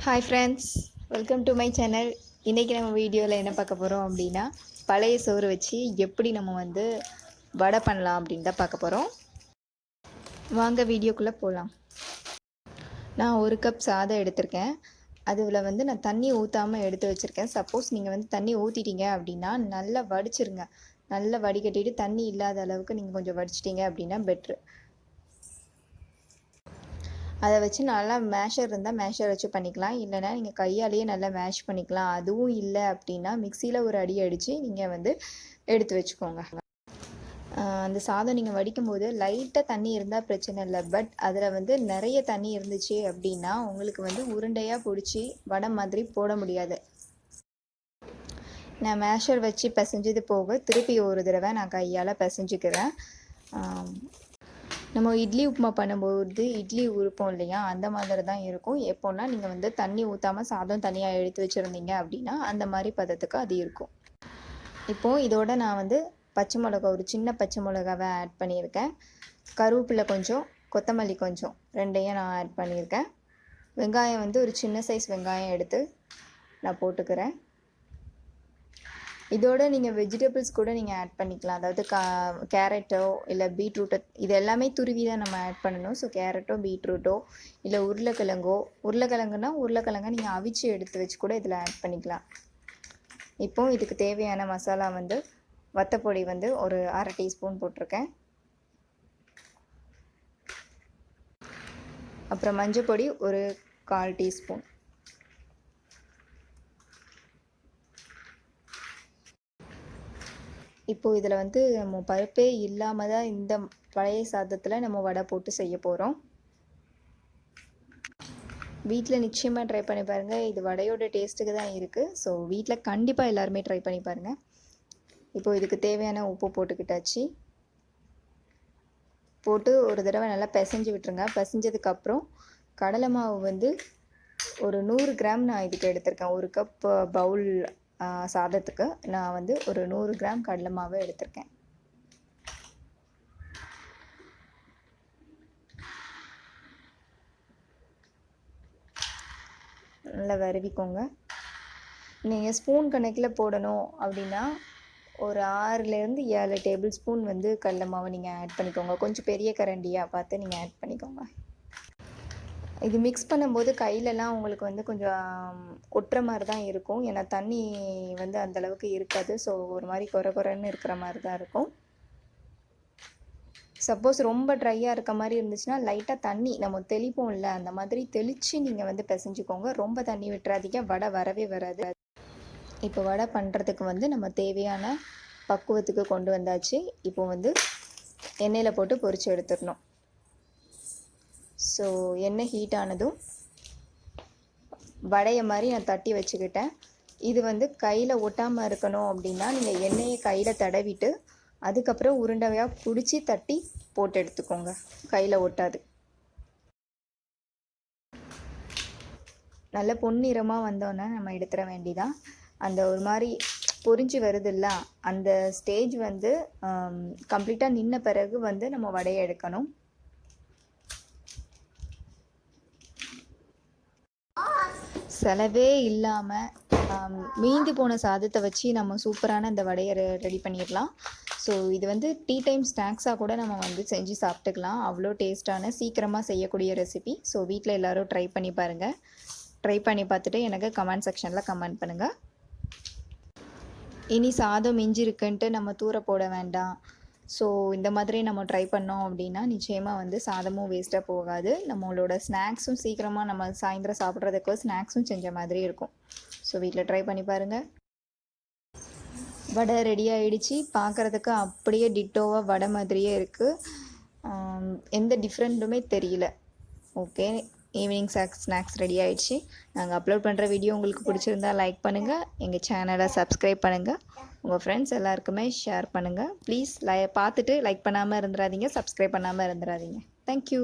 Hi friends, welcome to my channel. இன்றைக்கி நம்ம வீடியோவில் என்ன பார்க்க போகிறோம் அப்படின்னா, பழைய சோறு வச்சு எப்படி நம்ம வடை பண்ணலாம் அப்படின்னு தான் பார்க்க போகிறோம். வாங்க வீடியோக்குள்ளே போகலாம். நான் 1 கப் சாதம் எடுத்திருக்கேன். அதில் நான் தண்ணி ஊற்றாமல் எடுத்து வச்சுருக்கேன். சப்போஸ் நீங்கள் தண்ணி ஊற்றிட்டீங்க அப்படின்னா நல்லா வடிச்சிருங்க. நல்லா வடிகட்டிட்டு தண்ணி இல்லாத அளவுக்கு நீங்கள் கொஞ்சம் வடிச்சிட்டிங்க அப்படின்னா பெட்ரு. அதை வச்சு நல்லா மேஷர் இருந்தால் மேஷர் வச்சு பண்ணிக்கலாம். இல்லைனா நீங்கள் கையாலேயே நல்லா மேஷ் பண்ணிக்கலாம். அதுவும் இல்லை அப்படின்னா மிக்சியில் ஒரு அடி அடித்து நீங்கள் எடுத்து வச்சுக்கோங்க. அந்த சாதம் நீங்கள் வடிக்கும்போது லைட்டாக தண்ணி இருந்தால் பிரச்சனை இல்லை. பட் அதில் நிறைய தண்ணி இருந்துச்சு அப்படின்னா உங்களுக்கு உருண்டையாக பிடிச்சி வடை மாதிரி போட முடியாது. நான் மேஷர் வச்சு பிசைஞ்சது போக திருப்பி ஒரு தடவை நான் கையால் பிசைஞ்சிக்கிறேன். நம்ம இட்லி உப்புமா பண்ணும்போது இட்லி உருப்போம் இல்லையா, அந்த மாதிரி தான் இருக்கும். எப்போன்னா நீங்கள் தண்ணி ஊற்றாமல் சாதம் தனியாக எடுத்து வச்சுருந்தீங்க அப்படின்னா அந்த மாதிரி பதத்துக்கு அது இருக்கும். இப்போது இதோட நான் பச்சை மிளகா, ஒரு சின்ன பச்சை மிளகாவை ஆட் பண்ணியிருக்கேன். கருவேப்பிலை கொஞ்சம், கொத்தமல்லி கொஞ்சம், ரெண்டையும் நான் ஆட் பண்ணியிருக்கேன். வெங்காயம் ஒரு சின்ன சைஸ் வெங்காயம் எடுத்து நான் போட்டுக்கிறேன். இதோட நீங்கள் வெஜிடபிள்ஸ் கூட நீங்கள் ஆட் பண்ணிக்கலாம். அதாவது கேரட்டோ இல்லை பீட்ரூட்டோ, இது எல்லாமே துருவி தான் நம்ம ஆட் பண்ணணும். ஸோ கேரட்டோ பீட்ரூட்டோ இல்லை உருளைக்கிழங்குனா உருளைக்கிழங்கை நீங்கள் அவிச்சு எடுத்து வச்சு கூட இதில் ஆட் பண்ணிக்கலாம். இப்போது இதுக்கு தேவையான மசாலா வத்தப்பொடி ஒரு 1/2 டீஸ்பூன் போட்டிருக்கேன். அப்புறம் மஞ்சள் பொடி ஒரு 1/4 டீஸ்பூன். இப்போது இதில் நம்ம பருப்பே இல்லாமல் தான் இந்த பழைய சாதத்தில் நம்ம வடை போட்டு செய்ய போகிறோம். வீட்டில் நிச்சயமாக ட்ரை பண்ணி பாருங்கள். இது வடையோட டேஸ்ட்டுக்கு தான் இருக்குது. ஸோ வீட்டில் கண்டிப்பாக எல்லாருமே ட்ரை பண்ணி பாருங்கள். இப்போது இதுக்கு தேவையான உப்பு போட்டுக்கிட்டாச்சு. போட்டு ஒரு தடவை நல்லா பிசைஞ்சு விட்டுருங்க. பிசைஞ்சதுக்கப்புறம் கடலை மாவு ஒரு 100 கிராம் நான் இதுக்கு எடுத்திருக்கேன். 1 கப் பவுல் சாதத்துக்கு நான் ஒரு 100 கிராம் கடலை மாவு எடுத்திருக்கேன். நல்லா வருவிக்கோங்க. நீங்கள் ஸ்பூன் கணக்கில் போடணும் அப்படின்னா ஒரு 6லேருந்து 7 டேபிள் ஸ்பூன் கடலை மாவு நீங்கள் ஆட் பண்ணிக்கோங்க. கொஞ்சம் பெரிய கரண்டியாக பார்த்து நீங்கள் ஆட் பண்ணிக்கோங்க. இது மிக்ஸ் பண்ணும்போது கையிலலாம் உங்களுக்கு கொஞ்சம் ஒட்டுற மாதிரி தான் இருக்கும். ஏன்னா தண்ணி அந்தளவுக்கு இருக்காது. ஸோ ஒரு மாதிரி கொரன்னு இருக்கிற மாதிரி தான் இருக்கும். சப்போஸ் ரொம்ப ட்ரையாக இருக்க மாதிரி இருந்துச்சுன்னா லைட்டாக தண்ணி நம்ம தெளிப்போம்ல, அந்த மாதிரி தெளித்து நீங்கள் பிசைஞ்சிக்கோங்க. ரொம்ப தண்ணி விட்டுறாதீங்க, வடை வரவே வராது. இப்போ வடை பண்ணுறதுக்கு நம்ம தேவையான பக்குவத்துக்கு கொண்டு வந்தாச்சு. இப்போ எண்ணெயில் போட்டு பொரித்து எடுத்துடணும். ஸோ எண்ணெய் ஹீட் ஆனதும் வடையை மாதிரி நான் தட்டி வச்சுக்கிட்டேன். இது கையில் ஒட்டாமல் இருக்கணும் அப்படின்னா நீங்கள் எண்ணெயை கையில் தடவிட்டு அதுக்கப்புறம் உருண்டையாக பிடிச்சி தட்டி போட்டு எடுத்துக்கோங்க. கையில் ஒட்டாது. நல்ல பொன்னிறமாக வந்தோன்னே நம்ம எடுத்துட வேண்டிதான். அந்த ஒரு மாதிரி பொரிஞ்சு வருதில்ல, அந்த ஸ்டேஜ் கம்ப்ளீட்டாக நின்ன பிறகு நம்ம வடையை எடுக்கணும். செலவே இல்லாமல் மீந்து போன சாதத்தை வச்சு நம்ம சூப்பரான இந்த வடையை ரெடி பண்ணிடலாம். ஸோ இது டீ டைம் ஸ்நாக்ஸாக கூட நம்ம செஞ்சு சாப்பிட்டுக்கலாம். அவ்வளோ டேஸ்ட்டான சீக்கிரமாக செய்யக்கூடிய ரெசிபி. ஸோ வீட்டில் எல்லோரும் ட்ரை பண்ணி பாருங்கள். ட்ரை பண்ணி பார்த்துட்டு எனக்கு கமெண்ட் செக்ஷனில் கமெண்ட் பண்ணுங்கள். இனி சாதம் மிஞ்சி இருக்குன்ட்டு நம்ம தூர போட வேண்டாம். ஸோ இந்த மாதிரி நம்ம ட்ரை பண்ணோம் அப்படின்னா நிச்சயமாக சாதமும் வேஸ்ட்டாக போகாது. நம்மளோட ஸ்நாக்ஸும் சீக்கிரமாக நம்ம சாயந்தரம் சாப்பிட்றதுக்கு ஸ்நாக்ஸும் செஞ்ச மாதிரி இருக்கும். ஸோ வீட்டில் ட்ரை பண்ணி பாருங்கள். வடை ரெடி ஆகிடுச்சு. பார்க்குறதுக்கு அப்படியே டிட்டோவாக வடை மாதிரியே இருக்குது. எந்த டிஃப்ரெண்ட்டுமே தெரியல. ஓகே, ஈவினிங் ஸ்நாக்ஸ் ரெடி ஆகிடுச்சு. நாங்கள் அப்லோட் பண்ணுற வீடியோ உங்களுக்கு பிடிச்சிருந்தா லைக் பண்ணுங்கள். எங்கள் சேனலை சப்ஸ்கிரைப் பண்ணுங்கள். உங்கள் ஃப்ரெண்ட்ஸ் எல்லாருக்குமே ஷேர் பண்ணுங்கள். ப்ளீஸ் பார்த்துட்டு லைக் பண்ணாமல் இருந்துடாதீங்க, சப்ஸ்கிரைப் பண்ணாமல் இருந்துடாதீங்க. தேங்க்யூ.